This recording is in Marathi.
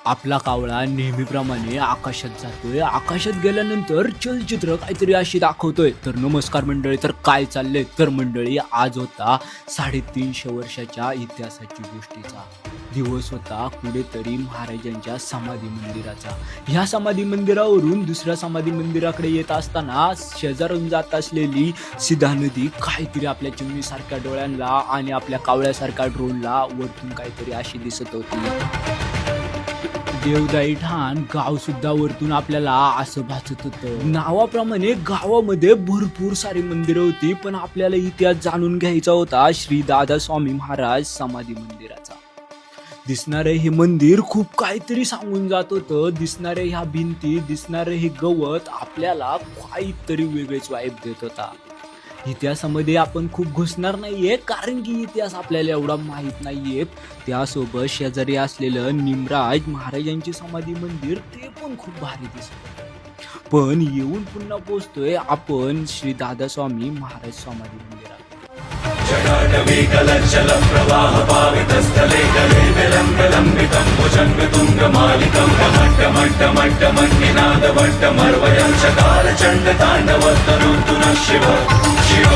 आपला कावळा नेहमीप्रमाणे आकाशात जातोय. आकाशात गेल्यानंतर चलचित्र काहीतरी अशी दाखवतोय. तर नमस्कार मंडळी, तर काय चाललंय तर मंडळी, आज होता 350 वर्षाच्या इतिहासाची गोष्टीचा दिवस होता. कुठेतरी महाराजांच्या समाधी मंदिराचा. ह्या समाधी मंदिरावरून दुसऱ्या समाधी मंदिराकडे येत असताना शेजारून जात असलेली सिधा नदी काहीतरी आपल्या चिमणीसारख्या डोळ्यांना आणि आपल्या कावळ्यासारख्या ड्रोनला वरतून काहीतरी अशी दिसत होती. देवदाई ठाण गाव सुद्धा वरतून आपल्याला असं भासत होतं. नावाप्रमाणे गावामध्ये भरपूर सारी मंदिरं होती, पण आपल्याला इतिहास जाणून घ्यायचा होता श्री दादा स्वामी महाराज समाधी मंदिराचा. दिसणारे हे मंदिर खूप काहीतरी सांगून जात होतं. दिसणारे ह्या भिंती, दिसणारे हे गवत आपल्याला काहीतरी वेगळेच वाईब देत होता. इतिहासामध्ये आपण खूप घुसणार नाहीये, कारण की इतिहास आपल्याला एवढा माहीत नाहीये. त्यासोबत शेजारी असलेलं निमराज महाराजांची समाधी मंदिर ते पण खूप भारी दिसत. पण येऊन पुन्हा पोहोचतोय आपण श्री दादा स्वामी महाराज समाधी मंदिरात. प्रवाह पावितस्थले गले विलंबितं भुजंगतुंगमालिकं मट्टमट्टमट्टमन्निनादवट्टमर्वयं चकार चण्डताण्डवस्तनोऽस्तु नः शिव शिव